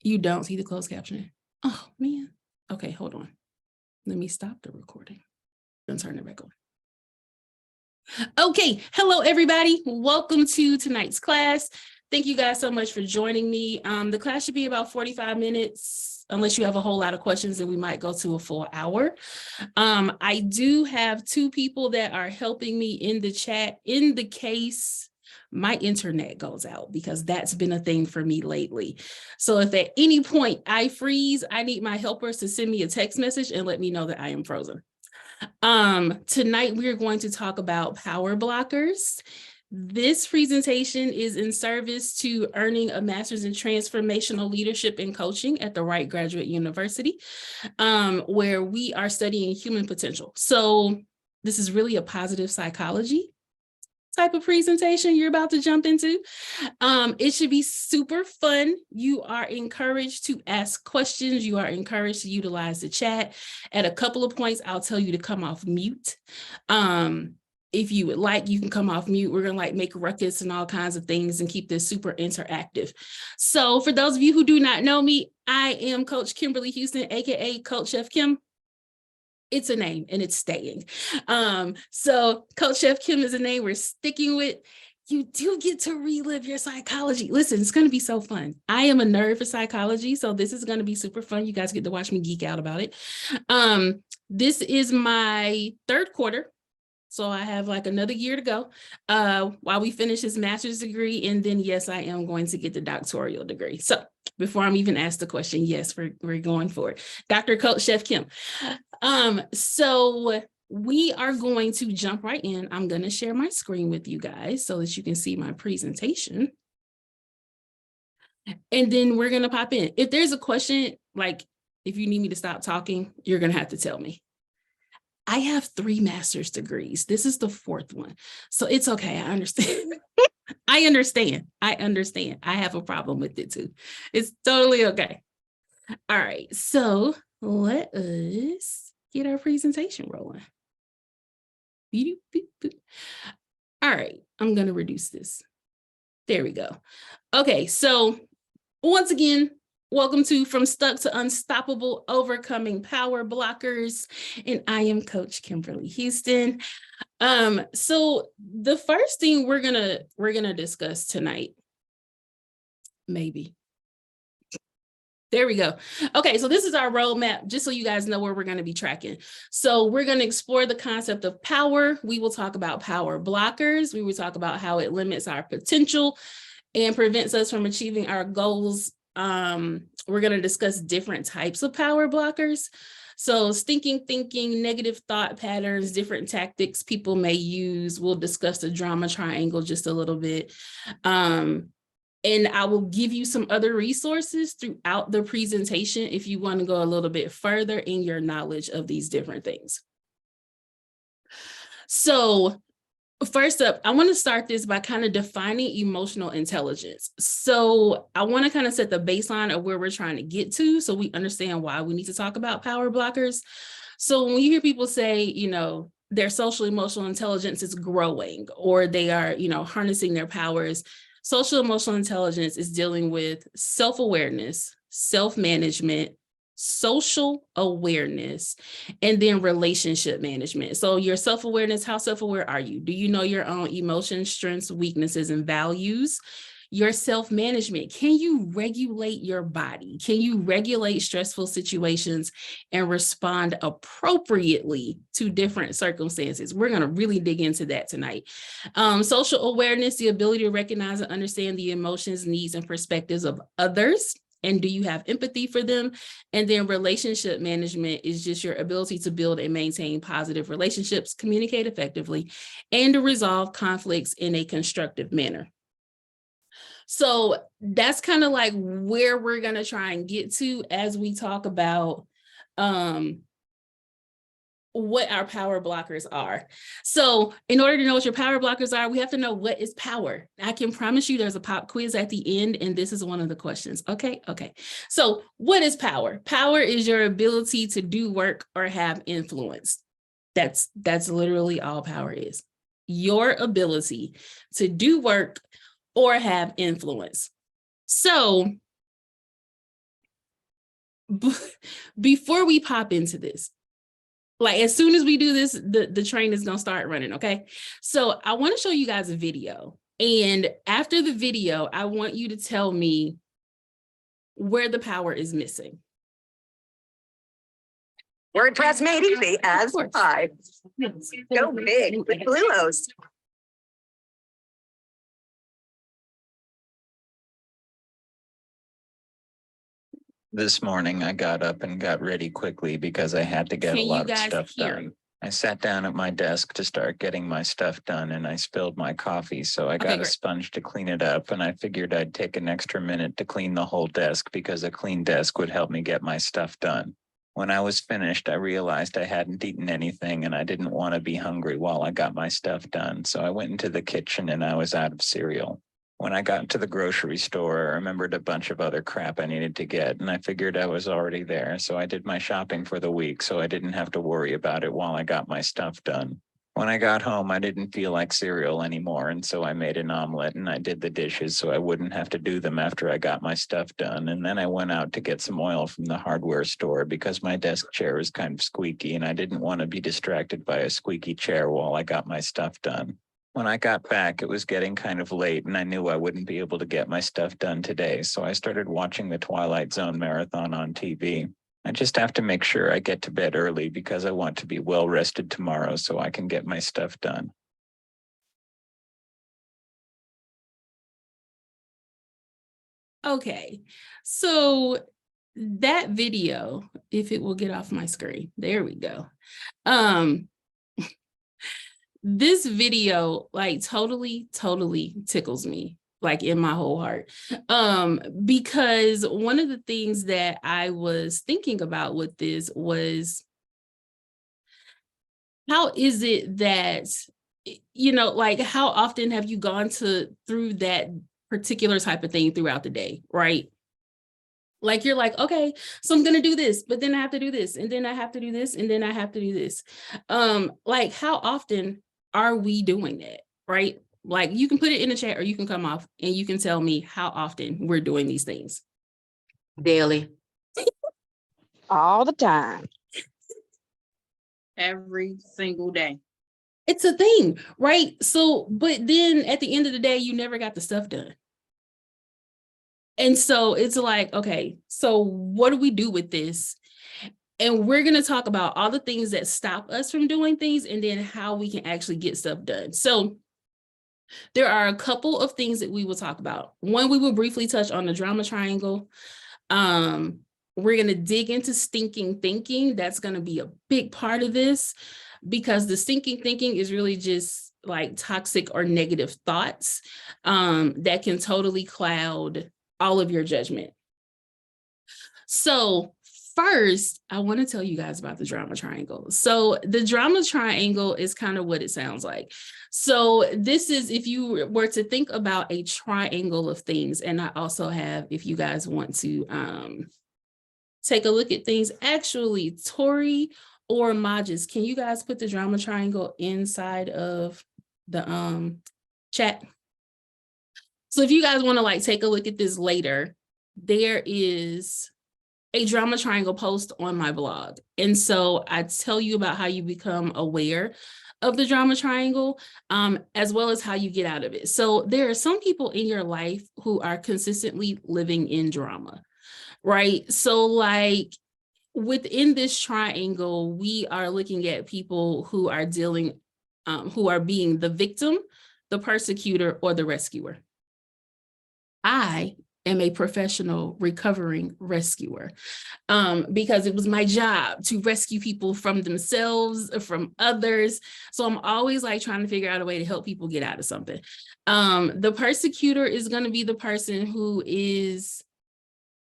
You don't see the closed captioning? Oh, man. Okay, hold on. Let me stop the recording and turn it back on. Okay, hello, everybody. Welcome to tonight's class. Thank you guys so much for joining me. The class should be about 45 minutes, unless you have a whole lot of questions, and we might go to a full hour. I do have two people that are helping me in the chat in the case my internet goes out, because that's been a thing for me lately. So if at any point I freeze, I need my helpers to send me a text message and let me know that I am frozen. Tonight we are going to talk about power blockers. This presentation is in service to earning a master's in transformational leadership and coaching at the Wright Graduate University, where we are studying human potential. So this is really a positive psychology type of presentation you're about to jump into. It should be super fun. You are encouraged to ask questions. You are encouraged to utilize the chat. At a couple of points, I'll tell you to come off mute. If you would like, you can come off mute. We're gonna make ruckus and all kinds of things and keep this super interactive. So for those of you who do not know me, I am Coach Kimberly Houston, AKA Coach Chef Kim. It's a name and it's staying. So Coach Chef Kim is a name we're sticking with. You do get to relive your psychology. Listen, it's going to be so fun. I am a nerd for psychology, so this is going to be super fun. You guys get to watch me geek out about it. This is my third quarter, so I have like another year to go while we finish this master's degree. And then, yes, I am going to get the doctoral degree. So before I'm even asked the question, yes, we're going for it. Dr. Coach Chef Kim. So we are going to jump right in. I'm going to share my screen with you guys so that you can see my presentation. And then we're going to pop in. If there's a question, like if you need me to stop talking, you're going to have to tell me. I have 3 master's degrees. This is the 4th one. So it's okay. I understand. I understand. I have a problem with it too. It's totally okay. All right. So let us get our presentation rolling. All right. I'm going to reduce this. There we go. Okay. So once again, welcome to From Stuck to Unstoppable, Overcoming Power Blockers. And I am Coach Kimberly Houston. So the first thing we're gonna discuss tonight, maybe. There we go. Okay, so this is our roadmap, just so you guys know where we're going to be tracking. So we're going to explore the concept of power. We will talk about power blockers. We will talk about how it limits our potential and prevents us from achieving our goals. We're going to discuss different types of power blockers. So stinking thinking, negative thought patterns, different tactics people may use. We'll discuss the drama triangle just a little bit. And I will give you some other resources throughout the presentation if you want to go a little bit further in your knowledge of these different things. So first up, I want to start this by kind of defining emotional intelligence. So I want to kind of set the baseline of where we're trying to get to so we understand why we need to talk about power blockers. So when you hear people say, you know, their social emotional intelligence is growing, or they are, you know, harnessing their powers, social emotional intelligence is dealing with self-awareness, self-management, social awareness, and then relationship management. So your self-awareness, how self-aware are you? Do you know your own emotions, strengths, weaknesses, and values? Your self-management, can you regulate your body? Can you regulate stressful situations and respond appropriately to different circumstances? We're going to really dig into that tonight. Social awareness, the ability to recognize and understand the emotions, needs, and perspectives of others. And do you have empathy for them? And then relationship management is just your ability to build and maintain positive relationships, communicate effectively, and to resolve conflicts in a constructive manner. So that's kind of like where we're going to try and get to as we talk about what our power blockers are. So in order to know what your power blockers are, we have to know what is power. I can promise you there's a pop quiz at the end, and this is one of the questions. Okay. So what is power? Power is your ability to do work or have influence. That's literally all power is. Your ability to do work or have influence. So before we pop into this, like as soon as we do this, the train is gonna start running, okay? So I want to show you guys a video. And after the video, I want you to tell me where the power is missing. WordPress made easy as five. Go big with Bluehost. This morning, I got up and got ready quickly because I had to get a lot of stuff done. I sat down at my desk to start getting my stuff done, and I spilled my coffee, so I got a sponge to clean it up, and I figured I'd take an extra minute to clean the whole desk because a clean desk would help me get my stuff done. When I was finished, I realized I hadn't eaten anything, and I didn't want to be hungry while I got my stuff done, so I went into the kitchen and I was out of cereal. When I got to the grocery store, I remembered a bunch of other crap I needed to get, and I figured I was already there, so I did my shopping for the week so I didn't have to worry about it while I got my stuff done. When I got home, I didn't feel like cereal anymore, and so I made an omelet and I did the dishes so I wouldn't have to do them after I got my stuff done, and then I went out to get some oil from the hardware store because my desk chair is kind of squeaky and I didn't want to be distracted by a squeaky chair while I got my stuff done. When I got back, it was getting kind of late and I knew I wouldn't be able to get my stuff done today, so I started watching the Twilight Zone marathon on TV. I just have to make sure I get to bed early because I want to be well rested tomorrow so I can get my stuff done. Okay, so that video, if it will get off my screen, there we go. This video like totally tickles me, like in my whole heart, because one of the things that I was thinking about with this was, how is it that, you know, like how often have you gone through that particular type of thing throughout the day, right? Like you're like, okay, so I'm gonna do this, but then I have to do this, and then I have to do this, and then I have to do this. Like how often are we doing that, right? Like you can put it in the chat or you can come off and you can tell me how often we're doing these things. Daily. All the time. Every single day. It's a thing, right? So, but then at the end of the day, you never got the stuff done. And so it's like, okay, so what do we do with this? And we're going to talk about all the things that stop us from doing things and then how we can actually get stuff done. So there are a couple of things that we will talk about. One, we will briefly touch on the drama triangle. We're going to dig into stinking thinking. That's going to be a big part of this because the stinking thinking is really just like toxic or negative thoughts that can totally cloud all of your judgment. So first, I want to tell you guys about the drama triangle. So the drama triangle is kind of what it sounds like. So this is, if you were to think about a triangle of things, and I also have, if you guys want to take a look at things, actually, Tori or Majas, can you guys put the drama triangle inside of the chat? So if you guys want to like take a look at this later, there is a drama triangle post on my blog. And so I tell you about how you become aware of the drama triangle, as well as how you get out of it. So there are some people in your life who are consistently living in drama, right? So like within this triangle, we are looking at people who are dealing, who are being the victim, the persecutor, or the rescuer. I am a professional recovering rescuer because it was my job to rescue people from themselves, from others. So I'm always like trying to figure out a way to help people get out of something. The persecutor is going to be the person who is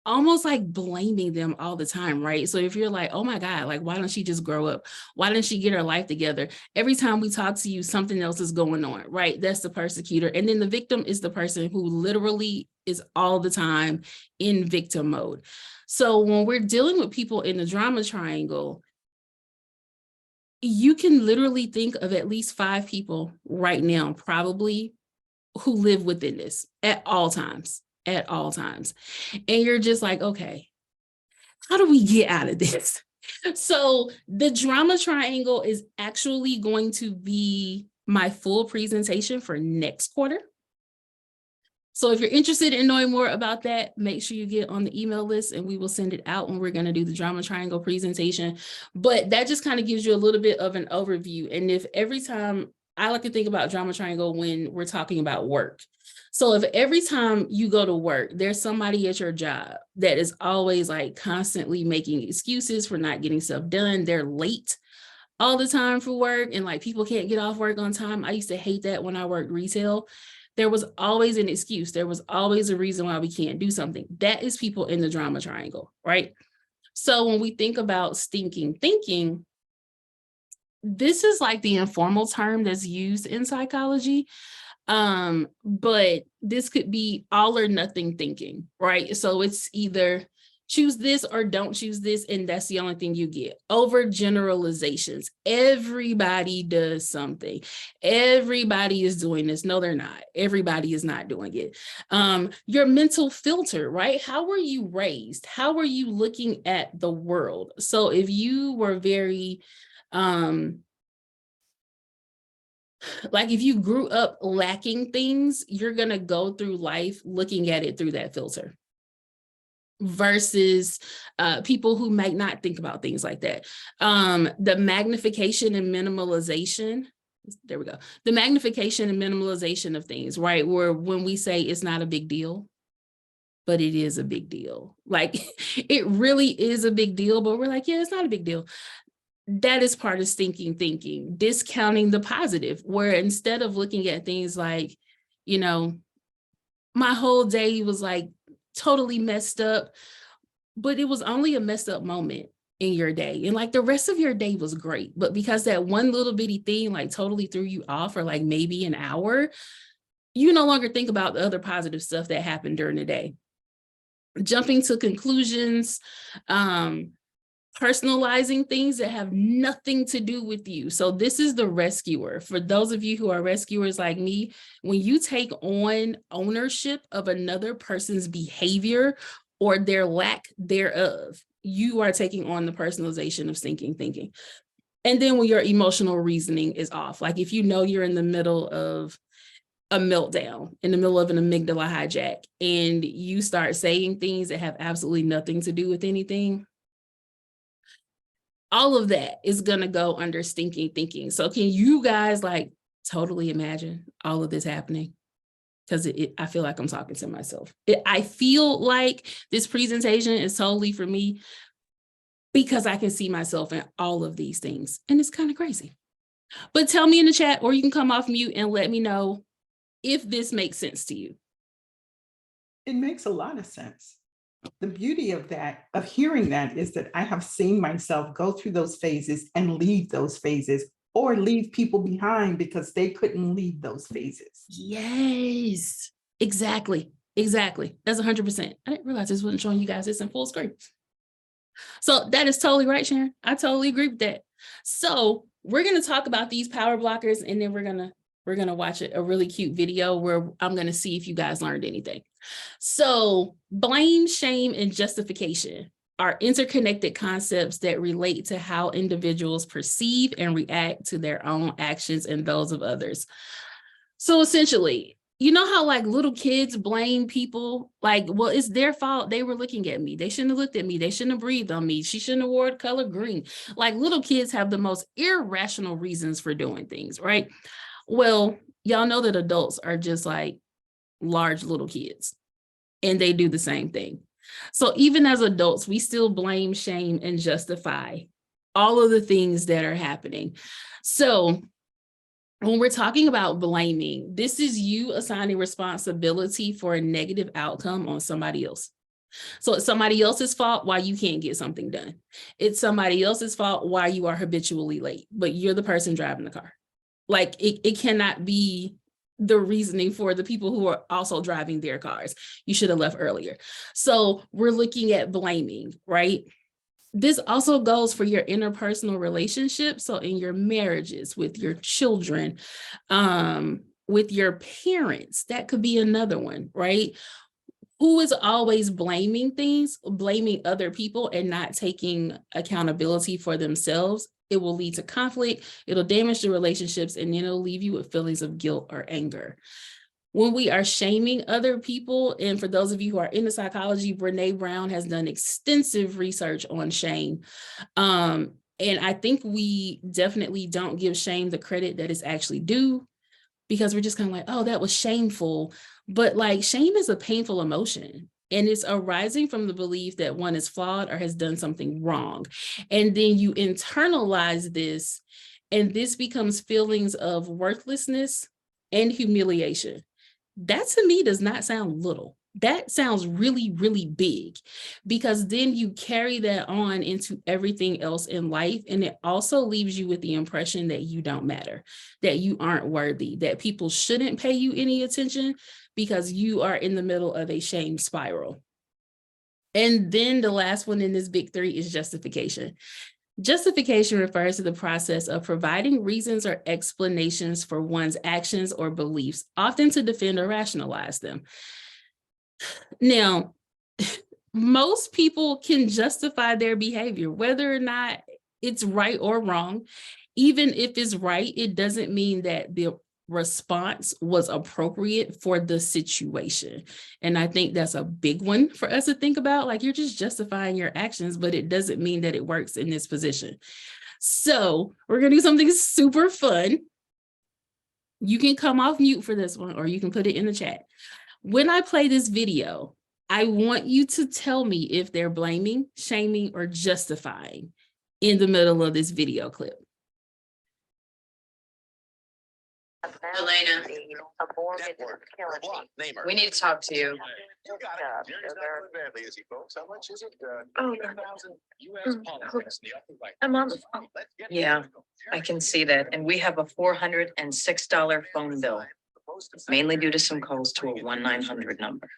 almost like blaming them all the time, right? So if you're like, oh my God, like, why don't she just grow up? Why didn't she get her life together? Every time we talk to you, something else is going on, right? That's the persecutor. And then the victim is the person who literally is all the time in victim mode. So when we're dealing with people in the drama triangle, you can literally think of at least 5 people right now, probably, who live within this at all times. And you're just like, okay, how do we get out of this? So the drama triangle is actually going to be my full presentation for next quarter. So if you're interested in knowing more about that, make sure you get on the email list and we will send it out when we're going to do the drama triangle presentation. But that just kind of gives you a little bit of an overview. And if every time, I like to think about drama triangle when we're talking about work. So if every time you go to work, there's somebody at your job that is always like constantly making excuses for not getting stuff done. They're late all the time for work and like people can't get off work on time. I used to hate that when I worked retail. There was always an excuse. There was always a reason why we can't do something. That is people in the drama triangle, right? So when we think about stinking thinking, this is like the informal term that's used in psychology. But this could be all or nothing thinking, right? So it's either choose this or don't choose this, and that's the only thing you get. Overgeneralizations. Everybody does something. Everybody is doing this. No, they're not. Everybody is not doing it. Your mental filter, right? How were you raised? How were you looking at the world? So if you were very, like if you grew up lacking things, you're going to go through life looking at it through that filter. Versus people who might not think about things like that. The magnification and minimalization, there we go. The magnification and minimalization of things, right? Where when we say it's not a big deal, but it is a big deal. Like it really is a big deal, but we're like, yeah, it's not a big deal. That is part of stinking thinking, discounting the positive, where instead of looking at things like, you know, my whole day was like totally messed up, but it was only a messed up moment in your day. And like the rest of your day was great, but because that one little bitty thing like totally threw you off for like maybe an hour, you no longer think about the other positive stuff that happened during the day. Jumping to conclusions, personalizing things that have nothing to do with you. So this is the rescuer. For those of you who are rescuers like me, when you take on ownership of another person's behavior or their lack thereof, you are taking on the personalization of stinking thinking. And then when your emotional reasoning is off, like if you know you're in the middle of a meltdown, in the middle of an amygdala hijack, and you start saying things that have absolutely nothing to do with anything, all of that is going to go under stinking thinking. So can you guys like totally imagine all of this happening? Because I feel like I'm talking to myself. I feel like this presentation is totally for me because I can see myself in all of these things. And it's kind of crazy. But tell me in the chat, or you can come off mute and let me know if this makes sense to you. It makes a lot of sense. The beauty of that, of hearing that, is that I have seen myself go through those phases and leave those phases, or leave people behind because they couldn't leave those phases. Yes, exactly. Exactly. That's 100%. I didn't realize this wasn't showing you guys this in full screen. So that is totally right, Sharon. I totally agree with that. So we're going to talk about these power blockers, and then we're going to watch a really cute video where I'm going to see if you guys learned anything. So blame, shame, and justification are interconnected concepts that relate to how individuals perceive and react to their own actions and those of others. So essentially, you know how like little kids blame people like, well, it's their fault. They were looking at me. They shouldn't have looked at me. They shouldn't have breathed on me. She shouldn't have worn color green. Like little kids have the most irrational reasons for doing things, right? Well, y'all know that adults are just like large little kids and they do the same thing. So even as adults, we still blame, shame, and justify all of the things that are happening. So when we're talking about blaming, this is you assigning responsibility for a negative outcome on somebody else. So it's somebody else's fault why you can't get something done. It's somebody else's fault why you are habitually late, but you're the person driving the car. Like it cannot be the reasoning for the people who are also driving their cars. You should have left earlier. So we're looking at blaming, right? This also goes for your interpersonal relationships. So in your marriages, with your children, with your parents, that could be another one, right? who is always blaming things, blaming other people and not taking accountability for themselves, it will lead to conflict, it'll damage the relationships, and then it'll leave you with feelings of guilt or anger. When we are shaming other people, and for those of you who are into psychology, Brene Brown has done extensive research on shame. And I think we definitely don't give shame the credit that it's actually due, because we're just kind of like, oh, that was shameful. But like, shame is a painful emotion, and it's arising from the belief that one is flawed or has done something wrong. And then you internalize this, and this becomes feelings of worthlessness and humiliation. That to me does not sound little. That sounds really, really big, because then you carry that on into everything else in life. And it also leaves you with the impression that you don't matter, that you aren't worthy, that people shouldn't pay you any attention because you are in the middle of a shame spiral. And then the last one in this big three is justification. Justification refers to the process of providing reasons or explanations for one's actions or beliefs, often to defend or rationalize them. Now, most people can justify their behavior, whether or not it's right or wrong. Even if it's right, it doesn't mean that the response was appropriate for the situation. And I think that's a big one for us to think about. Like, you're just justifying your actions, but it doesn't mean that it works in this position. So we're going to do something super fun. You can come off mute for this one, or you can put it in the chat. When I play this video, I want you to tell me if they're blaming, shaming, or justifying in the middle of this video clip. Elena, we need to talk to you. I'm on the phone. Yeah, I can see that. And we have a $406 phone bill, mainly due to some calls to a 1-900 number.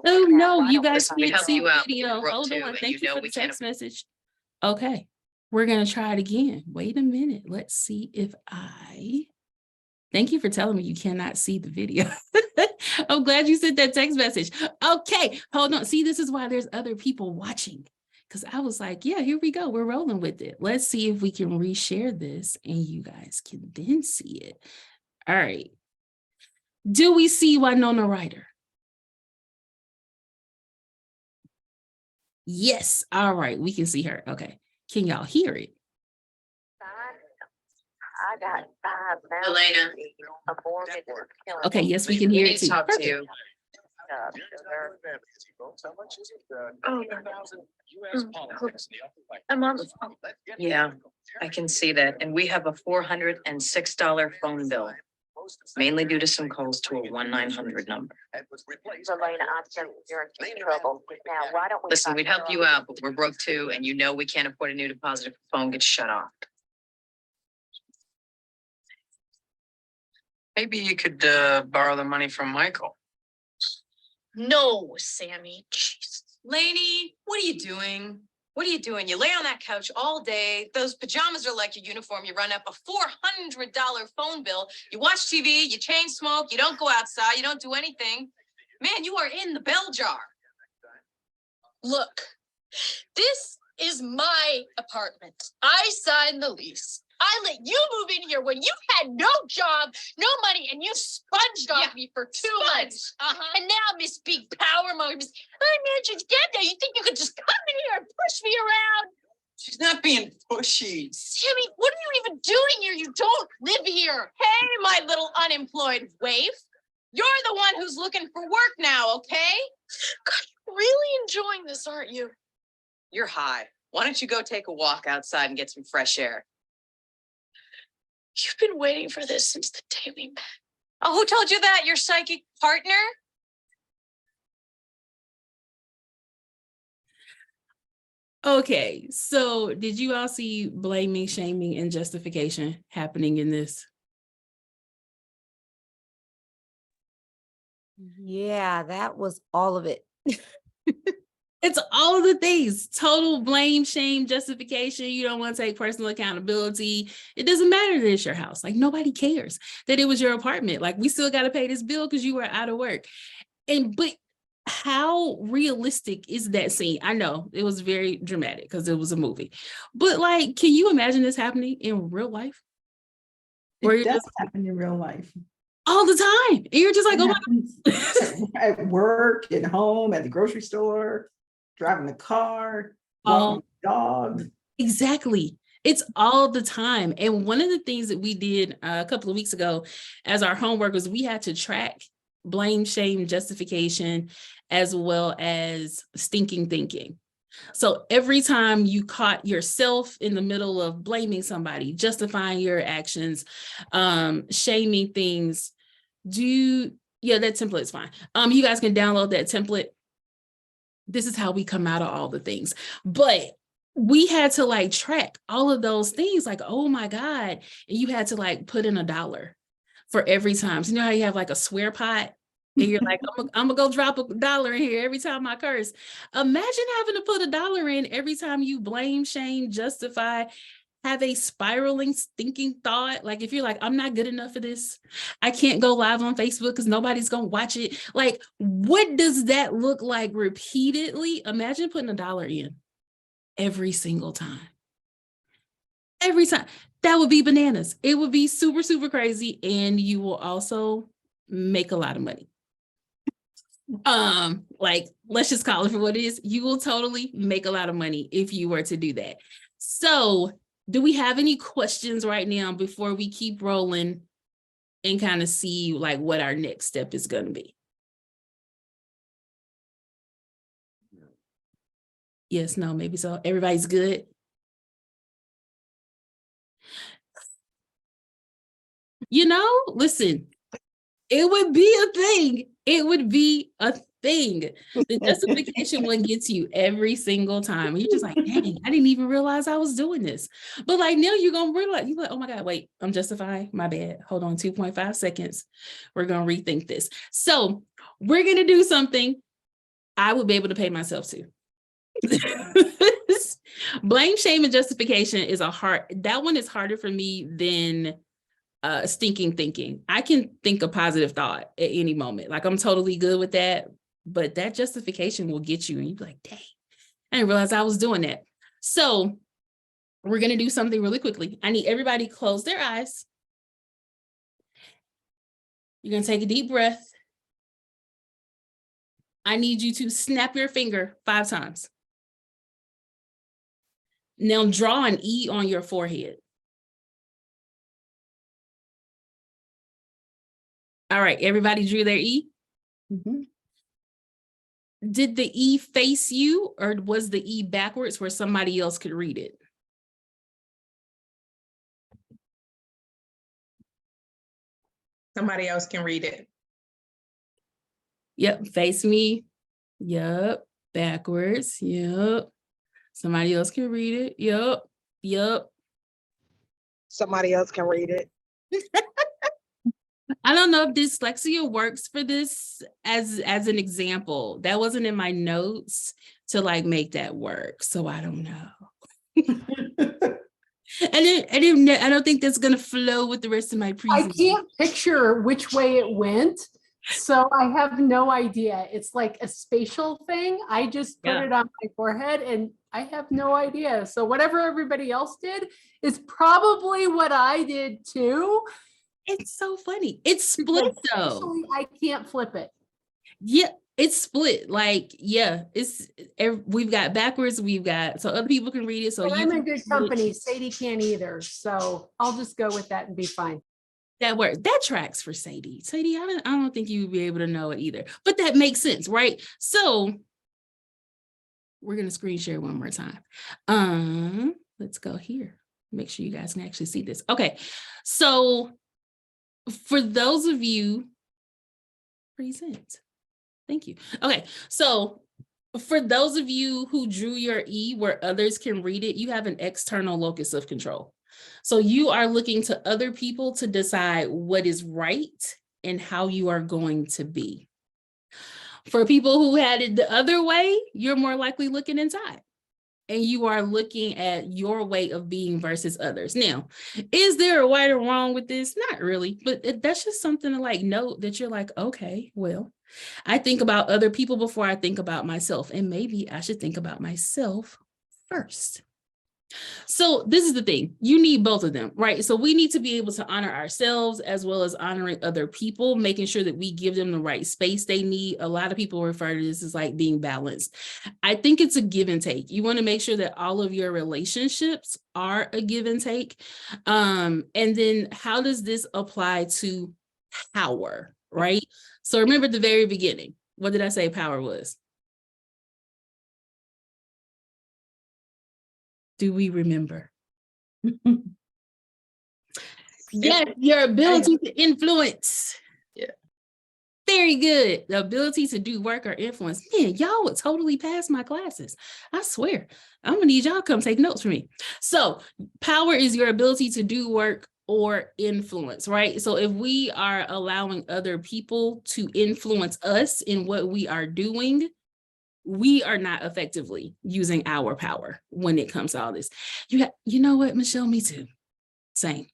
Oh no, you guys We can't helped see you the out. video. We're up Hold to, on. and Thank you you know for we the can't- text message. Okay, we're gonna try it again. Wait a minute. Let's see if thank you for telling me you cannot see the video. I'm glad you sent that text message. Okay, hold on. See, this is why there's other people watching. Because I was like, yeah, here we go. We're rolling with it. Let's see if we can reshare this and you guys can then see it. All right. Do we see Winona Ryder? Yes. All right. We can see her. Okay. Can y'all hear it? I got Elena. Okay. Yes, we can We hear need it to too. talk to Perfect. you. I'm on the phone. Yeah, I can see that. And we have a $406 phone bill, mainly due to some calls to a 1-900 number. Listen, we'd help you out, but we're broke too, and you know we can't afford a new deposit if the phone gets shut off. Maybe you could borrow the money from Michael. No, Sammy. Jeez. Lainey, what are you doing? What are you doing? You lay on that couch all day. Those pajamas are like your uniform. You run up a $400 phone bill. You watch TV, you chain smoke, you don't go outside, you don't do anything. Man, you are in the bell jar. Look, this is my apartment. I signed the lease. I let you move in here when you had no job, no money, and you sponged off me for 2 months. And now, Miss Big Power Mom, Miss Financial Scandal, you think you could just come in here and push me around? She's not being pushy. Sammy, what are you even doing here? You don't live here. Hey, my little unemployed waif. You're the one who's looking for work now, okay? God, you're really enjoying this, aren't you? You're high. Why don't you go take a walk outside and get some fresh air? You've been waiting for this since the day we met. Oh, who told you that? Your psychic partner? Okay, so did you all see blaming, shaming, and justification happening in this? Yeah, that was all of it. It's all of the things, total blame, shame, justification. You don't want to take personal accountability. It doesn't matter that it's your house. Like nobody cares that it was your apartment. Like we still got to pay this bill because you were out of work. But how realistic is that scene? I know it was very dramatic because it was a movie, but like, can you imagine this happening in real life? It does happen in real life. All the time. And you're just like, oh my God. At work, at home, at the grocery store, driving the car, walking the dog. Exactly. It's all the time. And one of the things that we did a couple of weeks ago as our homework was we had to track blame, shame, justification, as well as stinking thinking. So every time you caught yourself in the middle of blaming somebody, justifying your actions, shaming things, that template is fine. You guys can download that template. This is how we come out of all the things. But we had to like track all of those things like, oh my God. And you had to like put in $1 for every time. So you know how you have like a swear pot and you're like, I'm gonna go drop $1 in here every time I curse. Imagine having to put $1 in every time you blame, shame, justify, have a spiraling, stinking thought. Like if you're like, I'm not good enough for this. I can't go live on Facebook because nobody's gonna watch it. Like, what does that look like repeatedly? Imagine putting $1 in every single time. Every time. That would be bananas. It would be super, super crazy. And you will also make a lot of money. Like, let's just call it for what it is. You will totally make a lot of money if you were to do that. So do we have any questions right now before we keep rolling and kind of see like what our next step is going to be? Yes, no, maybe so. Everybody's good. You know, listen, it would be a thing. It would be a thing. The justification one gets you every single time. You're just like, dang, I didn't even realize I was doing this. But like now you're going to realize, you're like, oh my God, wait, I'm justifying. My bad. Hold on, 2.5 seconds. We're going to rethink this. So we're going to do something I would be able to pay myself to. Blame, shame, and justification is that one is harder for me than stinking thinking. I can think a positive thought at any moment. Like I'm totally good with that, but that justification will get you and you're like, dang, I didn't realize I was doing that. So we're going to do something really quickly. I need everybody to close their eyes. You're going to take a deep breath. I need you to snap your finger 5 times. Now draw an E on your forehead. All right, everybody drew their E? Mm-hmm. Did the E face you or was the E backwards where somebody else could read it? Somebody else can read it. Yep, face me. Yep, backwards. Yep. Somebody else can read it. Yep. Yep. Somebody else can read it. I don't know if dyslexia works for this as an example. That wasn't in my notes to like make that work. So I don't know. I don't think that's going to flow with the rest of my presentation. I can't picture which way it went. So I have no idea. It's like a spatial thing. I just put it on my forehead and I have no idea. So whatever everybody else did is probably what I did too. It's so funny. It's split though. I can't flip it. Yeah, it's split. Like, yeah, we've got backwards. We've got, so other people can read it. So I'm in good company. Sadie can't either. So I'll just go with that and be fine. That works. That tracks for Sadie. Sadie, I don't think you would be able to know it either. But that makes sense, right? So we're going to screen share one more time. Let's go here. Make sure you guys can actually see this. Okay. So for those of you, present. Thank you. Okay. So for those of you who drew your E where others can read it, you have an external locus of control. So you are looking to other people to decide what is right and how you are going to be. For people who had it the other way, you're more likely looking inside. And you are looking at your way of being versus others. Now, is there a right or wrong with this? Not really, but that's just something to like note that you're like, okay, well, I think about other people before I think about myself, and maybe I should think about myself first. So this is the thing, you need both of them, right? So we need to be able to honor ourselves as well as honoring other people, making sure that we give them the right space they need. A lot of people refer to this as like being balanced. I think it's a give and take. You want to make sure that all of your relationships are a give and take. And then how does this apply to power, right? So remember at the very beginning, what did I say power was? Do we remember? Yes, your ability to influence. Yeah. Very good. The ability to do work or influence. Man, y'all would totally pass my classes. I swear. I'm gonna need y'all to come take notes for me. So power is your ability to do work or influence, right? So if we are allowing other people to influence us in what we are doing, we are not effectively using our power when it comes to all this. You know what, Michelle, me too. Same.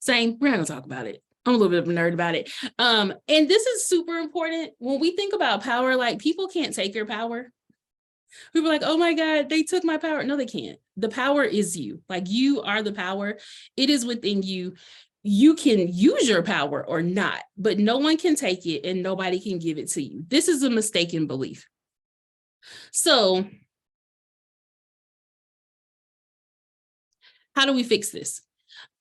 We're not gonna talk about it. I'm a little bit of a nerd about it. And this is super important. When we think about power, like people can't take your power. People are like, oh my God, they took my power. No, they can't. The power is you. Like you are the power. It is within you. You can use your power or not, but no one can take it and nobody can give it to you. This is a mistaken belief. So how do we fix this?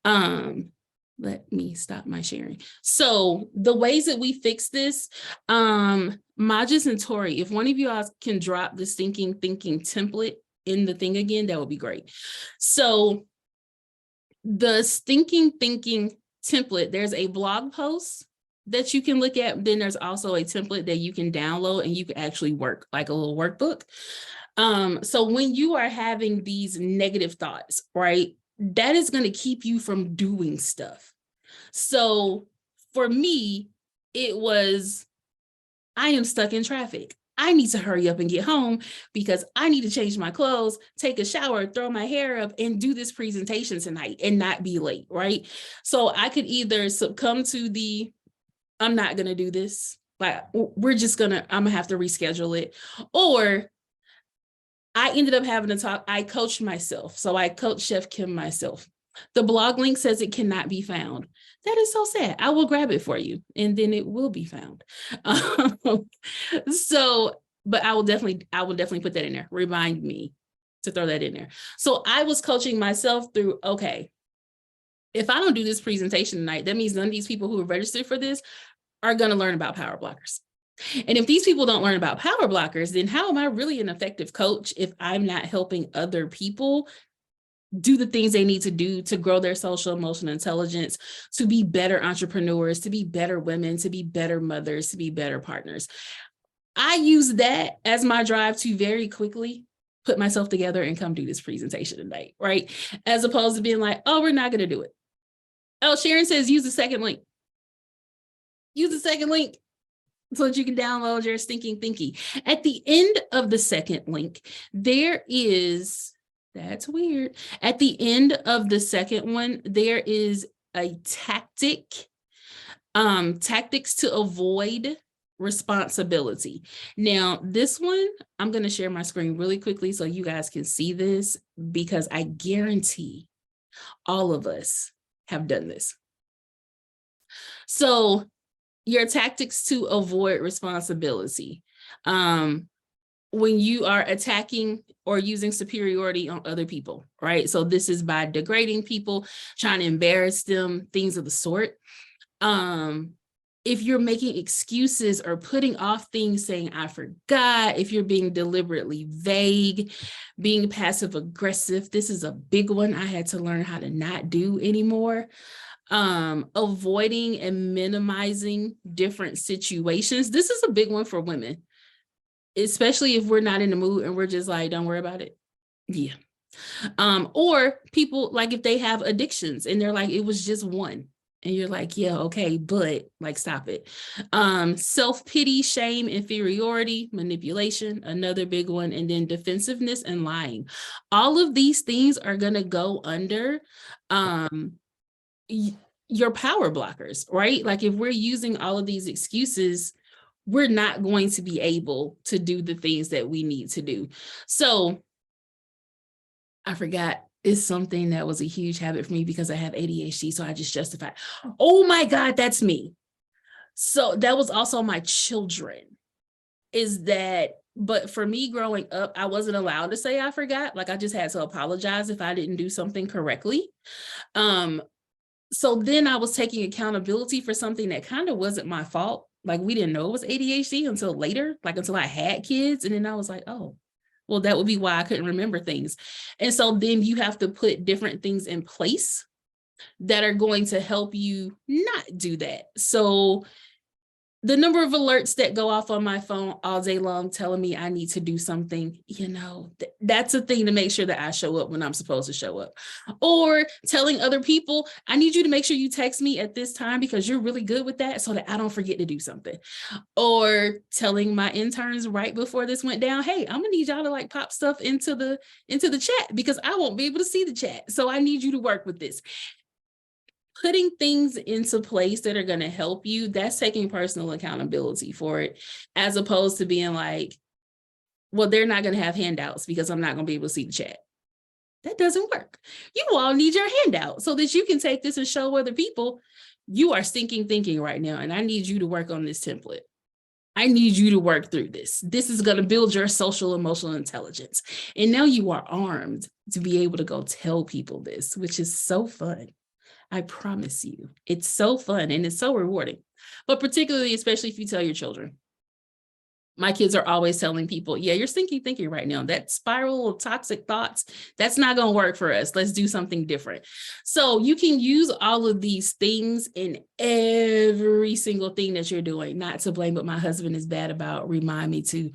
Let me stop my sharing. So the ways that we fix this, Majas and Tori, if one of you guys can drop the thinking template in the thing again, that would be great. So the thinking template, there's a blog post that you can look at. Then there's also a template that you can download and you can actually work like a little workbook. So when you are having these negative thoughts, right, that is going to keep you from doing stuff. So for me, it was, I am stuck in traffic. I need to hurry up and get home because I need to change my clothes, take a shower, throw my hair up, and do this presentation tonight and not be late, right? So I could either succumb to the, I'm not going to do this. Like, I'm going to have to reschedule it. Or I ended up having to talk, I coached myself. So I coached Chef Kim myself. The blog link says it cannot be found. That is so sad. I will grab it for you and then it will be found. But I will definitely put that in there. Remind me to throw that in there. So I was coaching myself through, okay, if I don't do this presentation tonight, that means none of these people who are registered for this are going to learn about power blockers. And if these people don't learn about power blockers, then how am I really an effective coach if I'm not helping other people do the things they need to do to grow their social emotional intelligence, to be better entrepreneurs, to be better women, to be better mothers, to be better partners? I use that as my drive to very quickly put myself together and come do this presentation tonight, right? As opposed to being like, oh, we're not going to do it. Oh, Sharon says, use the second link. Use the second link so that you can download your stinking thinky. At the end of the second link, there is, that's weird. At the end of the second one, there is a tactics to avoid responsibility. Now, this one, I'm going to share my screen really quickly so you guys can see this, because I guarantee all of us have done this. So your tactics to avoid responsibility. When you are attacking or using superiority on other people, right? So this is by degrading people, trying to embarrass them, things of the sort. If you're making excuses or putting off things, saying, I forgot, if you're being deliberately vague, being passive aggressive, this is a big one I had to learn how to not do anymore. Avoiding and minimizing different situations. This is a big one for women, especially if we're not in the mood and we're just like, don't worry about it. Yeah. Or people, like if they have addictions and they're like, it was just one. And you're like, yeah, okay, but like, stop it. Self-pity, shame, inferiority, manipulation, another big one. And then defensiveness and lying. All of these things are going to go under your power blockers, right? Like if we're using all of these excuses, we're not going to be able to do the things that we need to do. So I forgot, it's something that was a huge habit for me because I have ADHD. So I just justified, oh my God, that's me. So that was also my children, is that, but for me growing up, I wasn't allowed to say I forgot. Like I just had to apologize if I didn't do something correctly. So then I was taking accountability for something that kind of wasn't my fault. Like we didn't know it was ADHD until later, like until I had kids. And then I was like, oh, well, that would be why I couldn't remember things. And so then you have to put different things in place that are going to help you not do that. So the number of alerts that go off on my phone all day long telling me I need to do something, you know, that's a thing to make sure that I show up when I'm supposed to show up. Or telling other people, I need you to make sure you text me at this time because you're really good with that so that I don't forget to do something. Or telling my interns right before this went down, hey, I'm gonna need y'all to like pop stuff into the chat because I won't be able to see the chat. So I need you to work with this. Putting things into place that are going to help you, that's taking personal accountability for it, as opposed to being like, well, they're not going to have handouts because I'm not going to be able to see the chat. That doesn't work. You all need your handout so that you can take this and show other people you are stinking thinking right now. And I need you to work on this template. I need you to work through this. This is going to build your social emotional intelligence. And now you are armed to be able to go tell people this, which is so fun. I promise you, it's so fun and it's so rewarding, but particularly, especially if you tell your children. My kids are always telling people, yeah, you're stinking thinking right now. That spiral of toxic thoughts, that's not going to work for us. Let's do something different. So you can use all of these things in every single thing that you're doing. Not to blame, but my husband is bad about remind me to,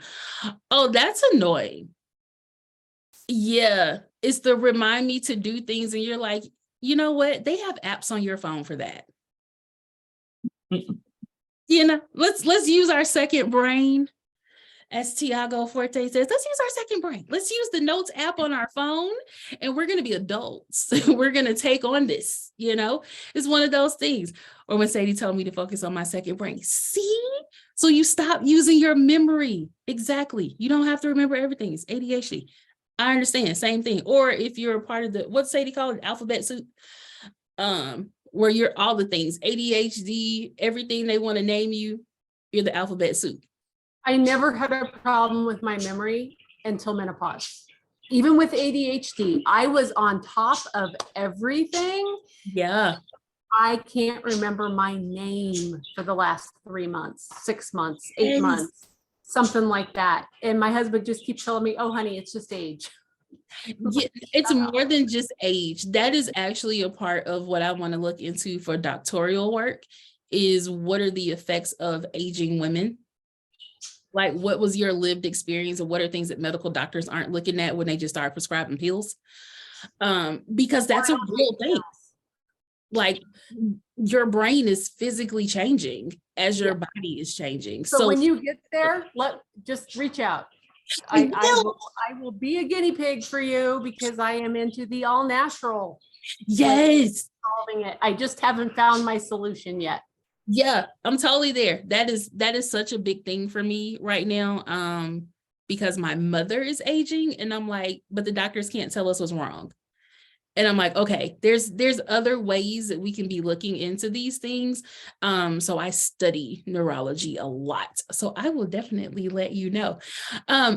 oh, that's annoying. Yeah, it's the remind me to do things. And you're like, you know what? They have apps on your phone for that. You know, let's use our second brain. As Tiago Forte says, let's use our second brain. Let's use the notes app on our phone and we're going to be adults. We're going to take on this, you know, it's one of those things. Or when Sadie told me to focus on my second brain, see? So you stop using your memory. Exactly. You don't have to remember everything. It's ADHD. I understand, same thing. Or if you're a part of the, what's Sadie called it? Alphabet soup, where you're all the things, ADHD, everything they want to name you, you're the alphabet soup. I never had a problem with my memory until menopause. Even with ADHD, I was on top of everything. Yeah. I can't remember my name for the last 3 months, 6 months, 8 months. Something like that. And my husband just keeps telling me, oh, honey, it's just age. Yeah, it's more than just age. That is actually a part of what I want to look into for doctoral work is what are the effects of aging women? Like, what was your lived experience and what are things that medical doctors aren't looking at when they just start prescribing pills? Because that's a real thing. Like your brain is physically changing as your body is changing. So when you get there, just reach out. I will be a guinea pig for you because I am into the all natural. Yes. Solving it. I just haven't found my solution yet. Yeah, I'm totally there. That is such a big thing for me right now. Because my mother is aging and I'm like, but the doctors can't tell us what's wrong. And I'm like, okay, there's other ways that we can be looking into these things. So I study neurology a lot. So I will definitely let you know.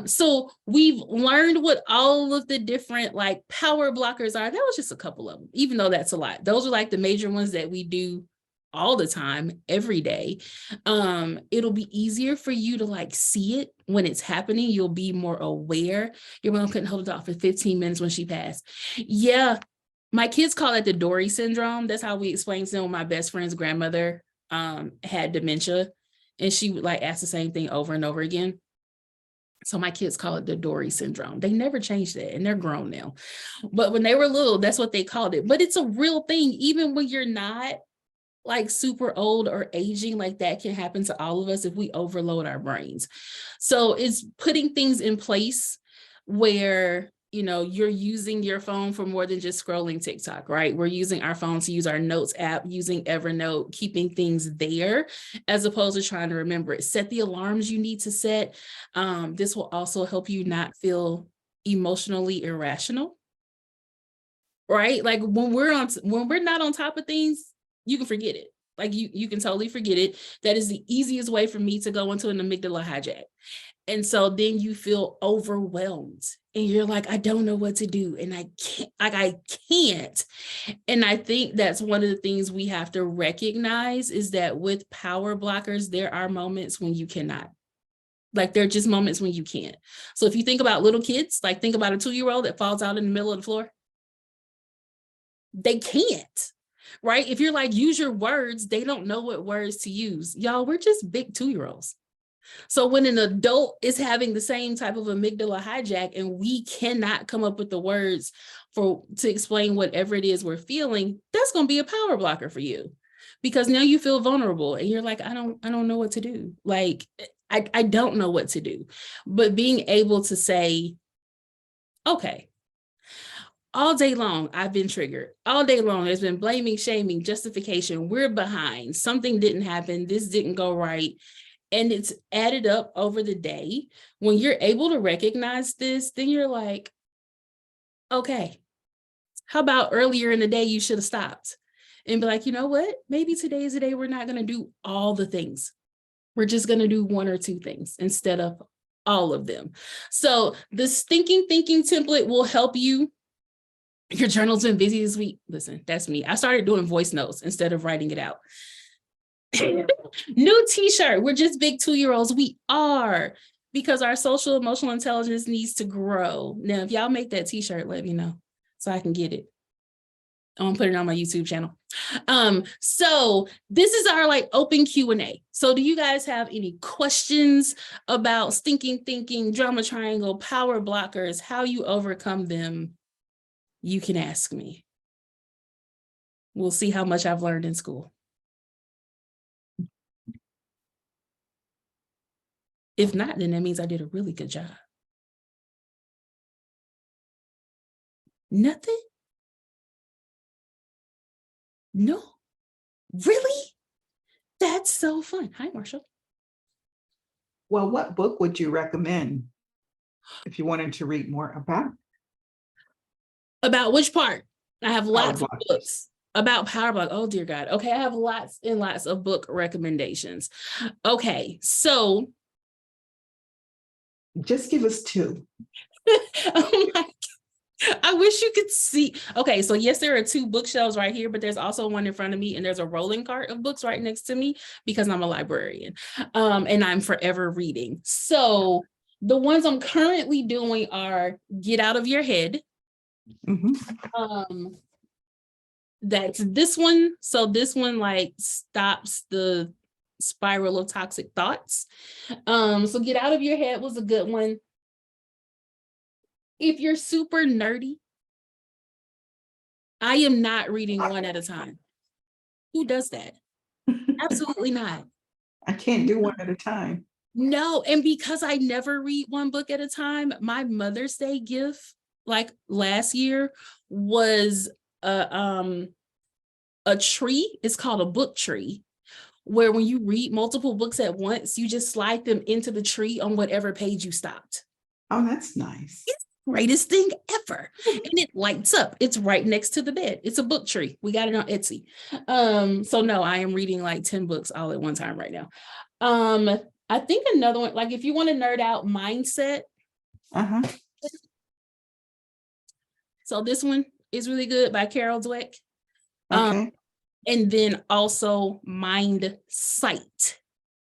So we've learned what all of the different like power blockers are. That was just a couple of them, even though that's a lot. Those are like the major ones that we do all the time, every day. It'll be easier for you to like see it when it's happening. You'll be more aware. Your mom couldn't hold it off for 15 minutes when she passed. Yeah. My kids call it the Dory syndrome. That's how we explain to them. My best friend's grandmother had dementia and she would like ask the same thing over and over again. So my kids call it the Dory syndrome. They never changed it and they're grown now. But when they were little, that's what they called it. But it's a real thing. Even when you're not like super old or aging, like that can happen to all of us if we overload our brains. So it's putting things in place where, you know, you're using your phone for more than just scrolling TikTok, right? We're using our phone to use our notes app, using Evernote, keeping things there, as opposed to trying to remember it. Set the alarms you need to set. This will also help you not feel emotionally irrational, right? Like when we're not on top of things, you can forget it. Like you can totally forget it. That is the easiest way for me to go into an amygdala hijack. And so then you feel overwhelmed and you're like, I don't know what to do. And I can't. And I think that's one of the things we have to recognize is that with power blockers, there are moments when you cannot. Like there are just moments when you can't. So if you think about little kids, like think about a 2-year-old that falls out in the middle of the floor. They can't, right? If you're like, use your words, they don't know what words to use. Y'all, we're just big 2-year-olds. So when an adult is having the same type of amygdala hijack and we cannot come up with the words to explain whatever it is we're feeling, that's going to be a power blocker for you, because now you feel vulnerable and you're like, I don't know what to do. Like, I don't know what to do. But being able to say, okay, all day long, I've been triggered. All day long, there's been blaming, shaming, justification. We're behind. Something didn't happen. This didn't go right. And it's added up over the day. When you're able to recognize this, then you're like, okay, how about earlier in the day, you should have stopped and be like, you know what? Maybe today is the day we're not going to do all the things. We're just going to do 1 or 2 things instead of all of them. So this thinking template will help you. Your journal's been busy this week. Listen, that's me. I started doing voice notes instead of writing it out. New t-shirt. We're just big 2-year-olds. We are, because our social emotional intelligence needs to grow. Now, if y'all make that t-shirt, let me know so I can get it. I'm gonna put it on my YouTube channel. So this is our like open Q&A. So do you guys have any questions about stinking thinking, drama triangle, power blockers, how you overcome them? You can ask me. We'll see how much I've learned in school. If not, then that means I did a really good job. Nothing? No. Really? That's so fun. Hi, Marshall. Well, what book would you recommend if you wanted to read more about? About which part? I have lots of books about power block. Oh, dear God. Okay, I have lots and lots of book recommendations. Okay, so. Just give us 2. Oh my, I wish you could see. Okay, so yes, there are 2 bookshelves right here, but there's also one in front of me, and there's a rolling cart of books right next to me because I'm a librarian, and I'm forever reading. So the ones I'm currently doing are Get Out of Your Head. Mm-hmm. That's this one. So this one like stops the spiral of toxic thoughts. So Get Out of Your Head was a good one. If you're super nerdy, I am not reading one at a time. Who does that? Absolutely not. I can't do one at a time. No, and because I never read one book at a time, my Mother's Day gift, like last year, was a tree. It's called a book tree, where when you read multiple books at once, you just slide them into the tree on whatever page you stopped. Oh, that's nice. It's the greatest thing ever. And it lights up. It's right next to the bed. It's a book tree. We got it on Etsy. So no, I am reading like 10 books all at one time right now. I think another one, like if you want to nerd out, mindset. So this one is really good by Carol Dweck. Okay. And then also Mind Sight.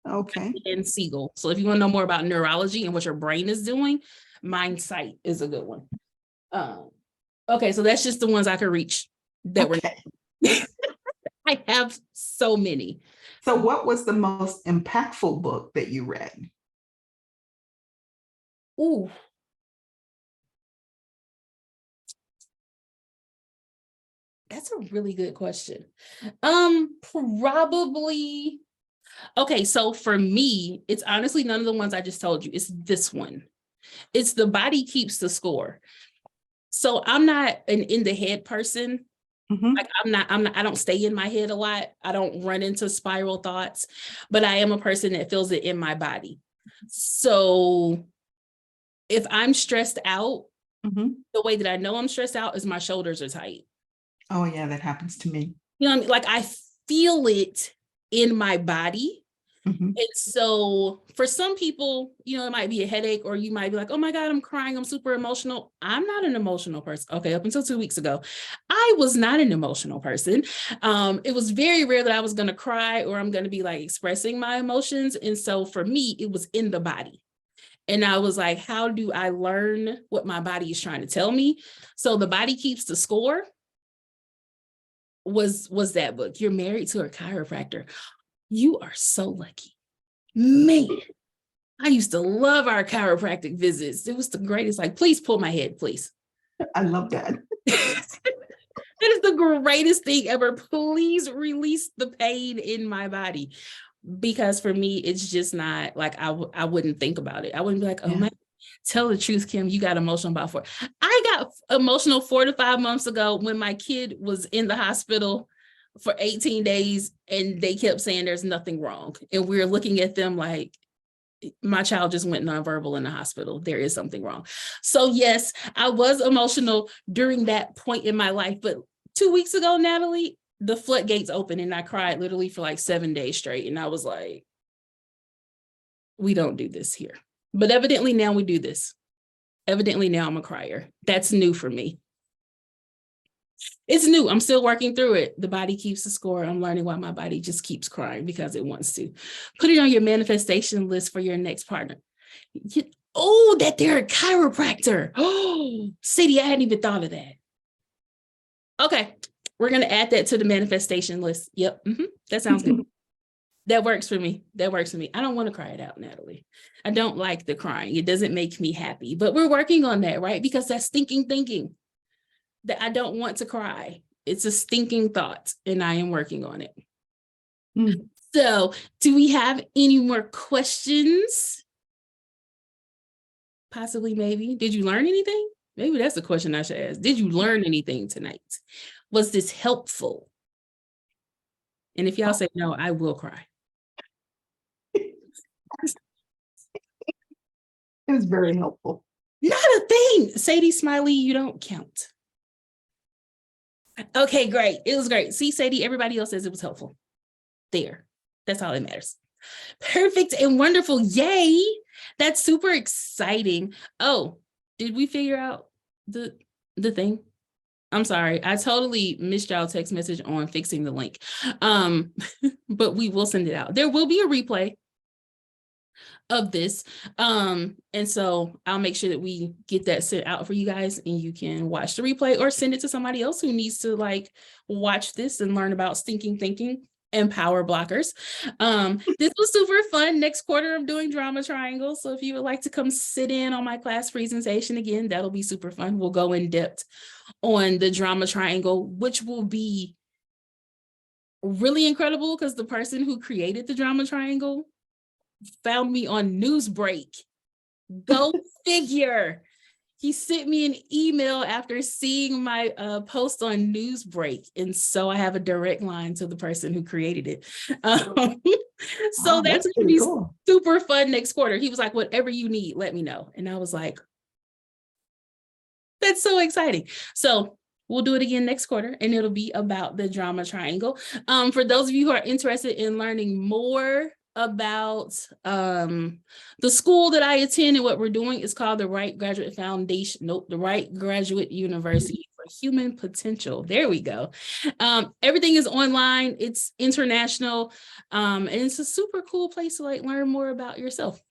Okay. And Siegel. So if you want to know more about neurology and what your brain is doing, Mind Sight is a good one. Okay, so that's just the ones I could reach that were. I have so many. So what was the most impactful book that you read? Ooh. That's a really good question. Probably. Okay, so for me, it's honestly none of the ones I just told you. It's this one. It's the body keeps the score. So I'm not an in the head person. Like I don't stay in my head a lot. I don't run into spiral thoughts, but I am a person that feels it in my body. So if I'm stressed out, the way that I know I'm stressed out is my shoulders are tight. Oh yeah, that happens to me. You know what I mean? Like I feel it in my body. And so for some people, you know, it might be a headache, or you might be like, oh my God, I'm crying. I'm super emotional. I'm not an emotional person. Okay. Up until 2 weeks ago, I was not an emotional person. It was very rare that I was going to cry or I'm going to be like expressing my emotions. And so for me, it was in the body. And I was like, how do I learn what my body is trying to tell me? So The Body Keeps the Score was that book. You're married to a chiropractor. You are so lucky. Man, I used to love our chiropractic visits. It was the greatest. Like, please pull my head, please. I love that. That is the greatest thing ever. Please release the pain in my body. Because for me, it's just not like I wouldn't think about it. I wouldn't be like, oh my, tell the truth, Kim, you got emotional about 4. I got emotional 4 to 5 months ago when my kid was in the hospital for 18 days and they kept saying there's nothing wrong. And we're looking at them like, my child just went nonverbal in the hospital. There is something wrong. So yes, I was emotional during that point in my life. But 2 weeks ago, Natalie, the floodgates opened and I cried literally for like 7 days straight. And I was like, we don't do this here. But evidently now we do this. Evidently now I'm a crier. That's new for me. It's new. I'm still working through it. The body keeps the score. I'm learning why my body just keeps crying because it wants to. Put it on your manifestation list for your next partner. Oh, that they're a chiropractor. Oh, Sadie, I hadn't even thought of that. Okay, we're going to add that to the manifestation list. Yep, that sounds good. That works for me. That works for me. I don't want to cry it out, Natalie. I don't like the crying. It doesn't make me happy, but we're working on that, right? Because that's stinking thinking. That I don't want to cry. It's a stinking thought, and I am working on it. So, do we have any more questions? Possibly, maybe. Did you learn anything? Maybe that's the question I should ask. Did you learn anything tonight? Was this helpful? And if y'all say no, I will cry. It was very helpful. Not a thing. Sadie, Smiley, you don't count. Okay, great. It was great. See, Sadie, everybody else says it was helpful. There. That's all that matters. Perfect and wonderful. Yay. That's super exciting. Oh, did we figure out the thing? I'm sorry. I totally missed y'all text message on fixing the link. But we will send it out. There will be a replay of this. And so I'll make sure that we get that sent out for you guys and you can watch the replay or send it to somebody else who needs to like watch this and learn about stinking thinking and power blockers. This was super fun. Next quarter I'm doing drama triangles. So if you would like to come sit in on my class presentation again, that'll be super fun. We'll go in depth on the drama triangle, which will be really incredible because the person who created the drama triangle found me on Newsbreak. Go figure. He sent me an email after seeing my post on Newsbreak. And so I have a direct line to the person who created it. So that's going to be cool. Super fun next quarter. He was like, whatever you need, let me know. And I was like, that's so exciting. So we'll do it again next quarter and it'll be about the drama triangle. For those of you who are interested in learning more about the school that I attend and what we're doing is called the Wright Graduate Foundation. Nope, the Wright Graduate University for Human Potential. There we go. Everything is online. It's international. And it's a super cool place to like learn more about yourself.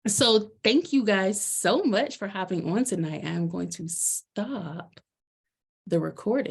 So thank you guys so much for hopping on tonight. I'm going to stop the recording.